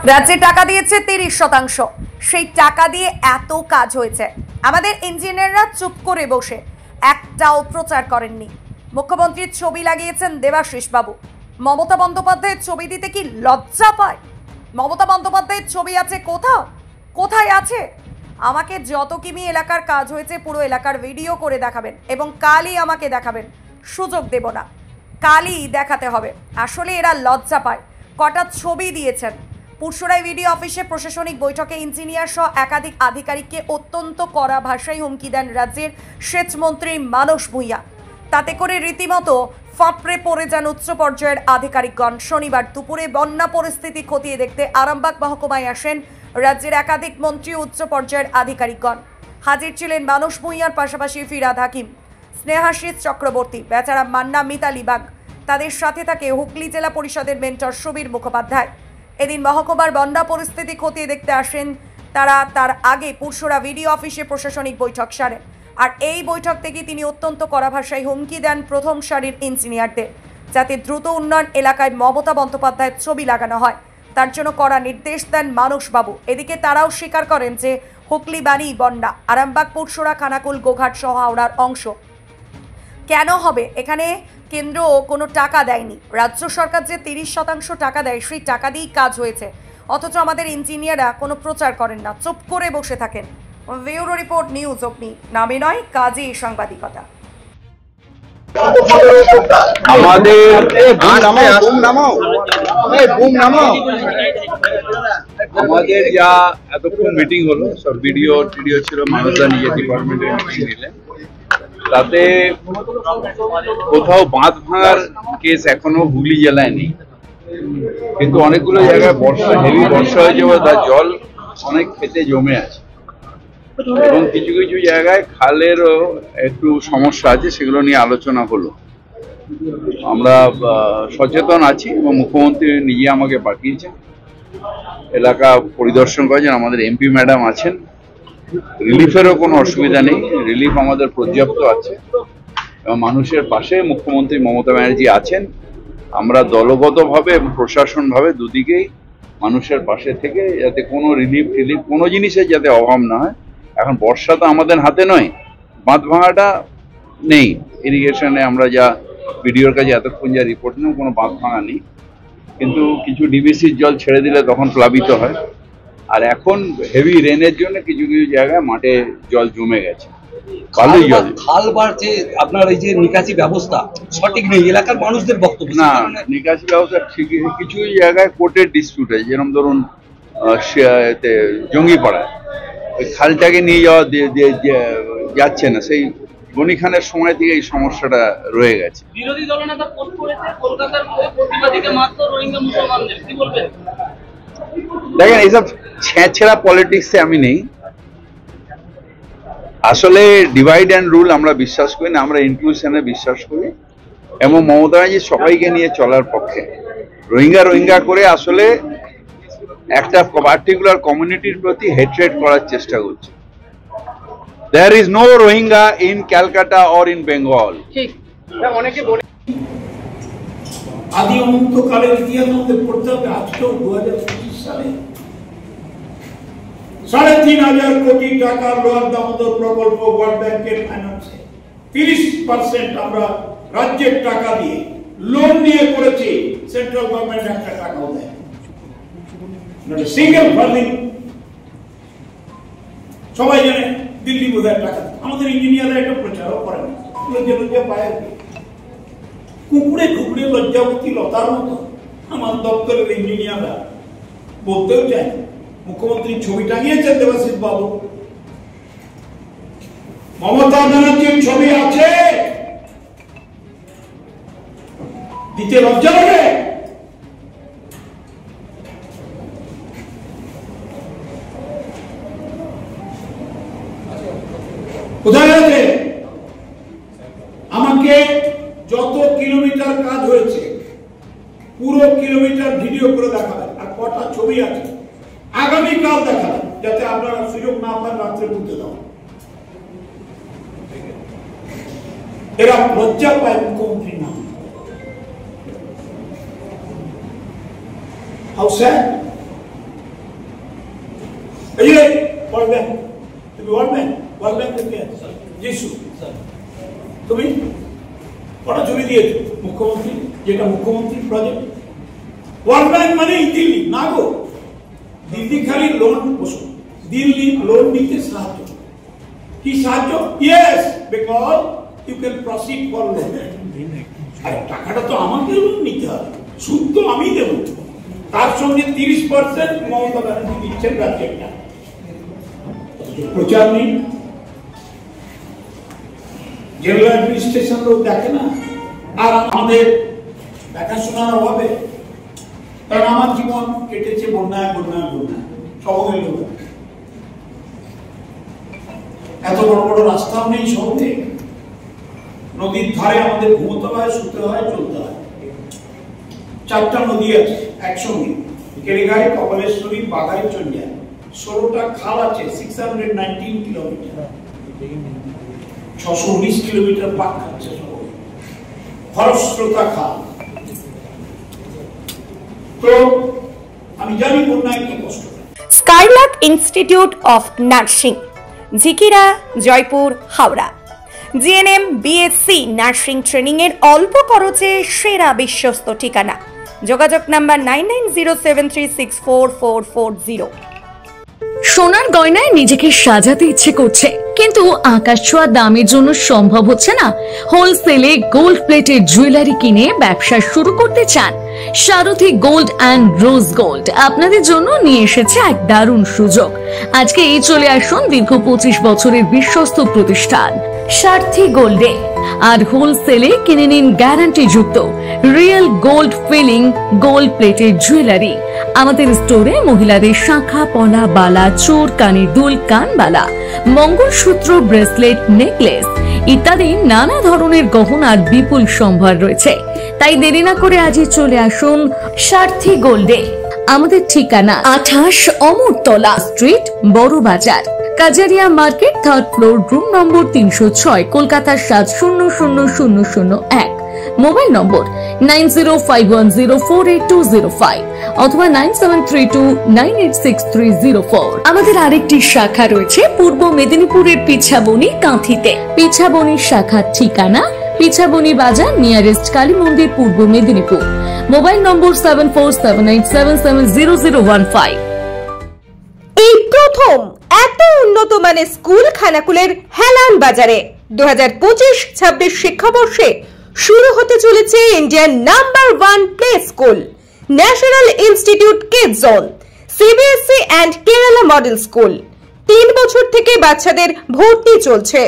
রাজ্যে টাকা দিয়েছে 30%, সেই টাকা দিয়ে এত কাজ হয়েছে। আমাদের ইঞ্জিনিয়াররা চুপ করে বসে একটাও প্রচার করেননি। মুখ্যমন্ত্রীর ছবি লাগিয়েছেন দেবাশিস বাবু। মমতা বন্দ্যোপাধ্যায়ের ছবি দিতে কি লজ্জা পায়? মমতা বন্দ্যোপাধ্যায়ের ছবি আছে কোথাও? কোথায় আছে? আমাকে যত কিমি এলাকার কাজ হয়েছে পুরো এলাকার ভিডিও করে দেখাবেন এবং কালই আমাকে দেখাবেন, সুযোগ দেব না, কালই দেখাতে হবে। আসলে এরা লজ্জা পায়। কটা ছবি দিয়েছেন। পুরসরাই ভিডিও অফিসে প্রশাসনিক বৈঠকে ইঞ্জিনিয়ার সহ একাধিক আধিকারিককে অত্যন্ত কড়া ভাষায় হুমকি দেন রাজ্যের সেচমন্ত্রী মানস ভূঁইয়া। তাতে করে রীতিমতো ফাঁপড়ে পড়ে যান উচ্চ পর্যায়ের আধিকারিকগণ। শনিবার দুপুরে বন্যা পরিস্থিতি খতিয়ে দেখতে আরামবাগ মহকুমায় আসেন রাজ্যের একাধিক মন্ত্রী উচ্চ পর্যায়ের আধিকারিকগণ। হাজির ছিলেন মানস ভূঁইয়ার পাশাপাশি ফিরাদ হাকিম, স্নেহাশিস চক্রবর্তী, বেচারা মান্না, মিতালি বাগ। তাদের সাথে থাকে হুগলি জেলা পরিষদের মেন্টর সুবীর মুখোপাধ্যায়। এদিন মহকুমার বন্যা পরিস্থিতি খতিয়ে দেখতে আসেন তারা। তার আগে পুরসরা ভিডিও অফিসে প্রশাসনিক বৈঠক সারেন। আর এই বৈঠক থেকে তিনি অত্যন্ত কড়া ভাষায় হুমকি দেন প্রথম সারির ইঞ্জিনিয়ারদের, যাতে দ্রুত উন্নয়ন এলাকায় মমতা বন্দ্যোপাধ্যায়ের ছবি লাগানো হয়, তার জন্য কড়া নির্দেশ দেন মানসবাবু। এদিকে তারাও স্বীকার করেন যে হুগলি বাণী বন্যা, আরামবাগ, পুরসরা, খানাকুল, গোঘাট সহ হাওড়ার অংশ। কেন হবে? এখানে কেন্দ্র কোনো টাকা দেয়নি। রাজ্য সরকার যে 30% টাকা দেয়, সেই টাকা দিয়েই কাজ হয়েছে। অথচ আমাদের ইঞ্জিনিয়াররা কোনো প্রচার করেন না, চুপ করে বসে থাকেন। ব্যুরো রিপোর্ট, নিউজ অগ্নি। নামে নয়, কাজে সাংবাদিকতা। আমাদের যা এতক্ষণ মিটিং হলো, সব ভিডিও টিডিও ছিল, মানুষরা নিজের ডিপার্টমেন্টের মিটিং নিলেন। তাতে কোথাও বাঁধ ভাঙার কেস এখনো হুগলি জেলায় নেই, কিন্তু অনেকগুলো জায়গায় বর্ষা, হেভি বর্ষা হয়েছে, তার জল অনেক ক্ষেতে জমে আছে এবং কিছু কিছু জায়গায় খালেরও একটু সমস্যা আছে, সেগুলো নিয়ে আলোচনা হলো। আমরা সচেতন আছি এবং মুখ্যমন্ত্রী নিজে আমাকে পাঠিয়েছেন, এলাকা পরিদর্শন করেছেন। আমাদের এমপি ম্যাডাম আছেন, রিলিফেরও কোনো অসুবিধা নেই, রিলিফ আমাদের পর্যাপ্ত আছে এবং মানুষের পাশে মুখ্যমন্ত্রী মমতা ব্যানার্জি আছেন। আমরা দলগতভাবে এবং প্রশাসনভাবে দুদিকেই মানুষের পাশে থেকে যাতে কোনো রিলিফ কোনো জিনিসের যাতে অভাব না হয়। এখন বর্ষা তো আমাদের হাতে নয়, বাঁধ ভাঙাটা নেই। ইরিগেশনে আমরা যা ভিডিওর কাছে এতক্ষণ যা রিপোর্ট নিলাম, কোনো বাঁধ ভাঙা নেই, কিন্তু কিছু ডিবিসির জল ছেড়ে দিলে তখন প্লাবিত হয়। আর এখন হেভি রেনের জন্য কিছু কিছু জায়গায় মাঠে জল জমে গেছে, ভালোই জল। খাল বাড়ছে, আপনার এই যে নিকাশি ব্যবস্থা সঠিক নেই, এলাকার মানুষদের বক্তব্য। না, নিকাশি ব্যবস্থা ঠিক, কিছু জায়গায় কোর্টের ডিসপিউট আছে, যেরকম ধরুন জঙ্গিপাড়ায় ওই খালটাকে নিয়ে যাওয়া যাচ্ছে না, সেই গনি খানের সময় থেকে এই সমস্যাটা রয়ে গেছে। বিরোধী দলনেতা পোস্ট করেছে কলকাতার প্রতিবাদীকে মাত্র রোহিঙ্গা মুসলমানদের, কি বলবেন? দেখেন, এইসব ছেঁচড়া পলিটিক্সে আমি নেই। আসলে ডিভাইড অ্যান্ড রুল আমরা বিশ্বাস করি না, আমরা ইনক্লুশনে বিশ্বাস করি এবং মমতা ব্যানার্জি সবাইকে নিয়ে চলার পক্ষে। রোহিঙ্গা করে আসলে একটা পার্টিকুলার কমিউনিটির প্রতি হেট্রেট করার চেষ্টা করছে। There is no Rohingya in Calcutta or in Bengal. আদি অনন্তকালের ইতিহাস আমাদের পড়তে হবে। আজকেও 2025 সালে 3,500 কোটি টাকার লোয়ার দামোদর প্রকল্প ওয়ার্ল্ড ব্যাংকের ফাইন্যান্সে 30% আমরা রাজ্যের টাকা দিয়ে লোন নিয়ে করেছি। সেন্ট্রাল গভর্নমেন্ট একটা টাকাও দেয় না, সিঙ্গেল ফান্ডিং। সবাই জানে দিল্লি বোধহয় টাকা, আমাদের ইঞ্জিনিয়াররা এটা প্রচারও করেন, লজ্জা পায়। কুকুরে কুকুরে লজ্জাবতী লতার মতো আমার দপ্তরের ইঞ্জিনিয়াররা বলতেও চায়। মুখ্যমন্ত্রী ছবি টাঙিয়েছেন দেবাশিস বাবু, মমতা ব্যানার্জির ছবি আছে, দিতে লজ্জা লাগে? কোথায় আছে? আমাকে যত কিলোমিটার কাজ হয়েছে পুরো কিলোমিটার ভিডিও করে দেখাবেন, আর কটা ছবি আছে আগামীকাল দেখাবেন, যাতে আপনারা সুযোগ না পান রাত্রে বুঝতে দাও। এরা লজ্জা পায় মুখ্যমন্ত্রী না। How sad. এই যে ওয়ার্ল্ড ব্যাংক, তুমি ওয়ার্ল্ড ব্যাংক থেকে যিশু তুমি কটা ছবি দিয়েছো মুখ্যমন্ত্রী, যেটা মুখ্যমন্ত্রীর প্রজেক্ট। ওয়ার্ল্ড ব্যাংক মানে দিল্লি না গো, দিল্লি খালি লোন বসুন, দিল্লি লোন নিতে সাহায্য, কি সাহায্য? Yes, because you can proceed for loan. আর টাকাটা তো আমাকে লোন নিতে হবে, সুদ তো আমি দেবো, তার সঙ্গে 30% মমতা ব্যানার্জি দিচ্ছেন রাজ্যের টাকা। প্রচার নেই, জেনারেল অ্যাডমিনিস্ট্রেশন লোক দেখে না, আর আমাদের দেখাশোনার অভাবে, কারণ আমার জীবন কেটেছে বন্যায় বন্যায় বন্যায়, শহরের লোক এত বড় বড় রাস্তাও নেই শহরে, নদীর ধারে আমাদের ঘুমোতে হয়, শুতে হয়, চলতে হয়। 4টা নদী আছে একসঙ্গে, কেরেগাঁই, কপালেশ্বরী, বাঘাই, চন্ডিয়া, 16টা খাল আছে, 619 কিলোমিটার, 619 কিলোমিটার পাক খাচ্ছে খরস্রোতা খাল। তো আমি জানি বন্যায় কি কষ্ট। Skylark institute of nursing, Jhikira, Jaipur, Howrah. GNM, BSc nursing training এর অল্প খরচে সেরা বিশ্বস্ত ঠিকানা। যোগাযোগ নাম্বার 9907364440। সোনার গয়নায় নিজেকে সাজাতে ইচ্ছে করছে, কিন্তু আকাশ ছোঁয়া দামের জন্য সম্ভব হচ্ছে না। হোলসেলে গোল্ড প্লেটেড জুয়েলারি কিনে ব্যবসা শুরু করতে চান? সারথী গোল্ড অ্যান্ড রোজ গোল্ড আপনাদের জন্য নিয়ে এসেছে এক দারুণ সুযোগ। আজকে এই চলে আসুন দীর্ঘ 25 বছরের বিশ্বস্ত প্রতিষ্ঠান সারথী গোল্ডে, আর হোলসেলে কিনে নিন গ্যারান্টি যুক্ত real gold filling gold plated jewellery. আমাদের স্টোরে মহিলাদের শাঁখা, পলা, বালা, চোর, কানের দুল, কানবালা, মঙ্গলসূত্র, ব্রেসলেট, নেকলেস ইত্যাদি নানা ধরনের গহনার বিপুল সম্ভার রয়েছে। তাই দেরি না করে আজই চলে আসুন সারথী গোল্ডে। আমাদের ঠিকানা 28 অমরতলা স্ট্রিট, বড় বাজার, Kajaria market, 3rd floor, room number 306, Kolkata 700001। Mobile নম্বর 9051048205 অথবা 9732986304। আমাদের আরেকটি শাখা রয়েছে পূর্ব মেদিনীপুরের পিছাবনি, কাঁথিতে। পিছাবনির শাখার ঠিকানা পিছাবনি বাজার, নিয়ারেস্ট কালী মন্দির, পূর্ব মেদিনীপুর। মোবাইল নম্বর 7479770015। এই প্রথম এত উন্নত মানের স্কুল খানাকুলের হেলান বাজারে 2025-26 শিক্ষাবর্ষে শুরু হতে চলেছে Indian number 1 play school, national institute kids zone, CBSE and Kerala model school. 3 বছর থেকে বাচ্চাদের ভর্তি চলছে।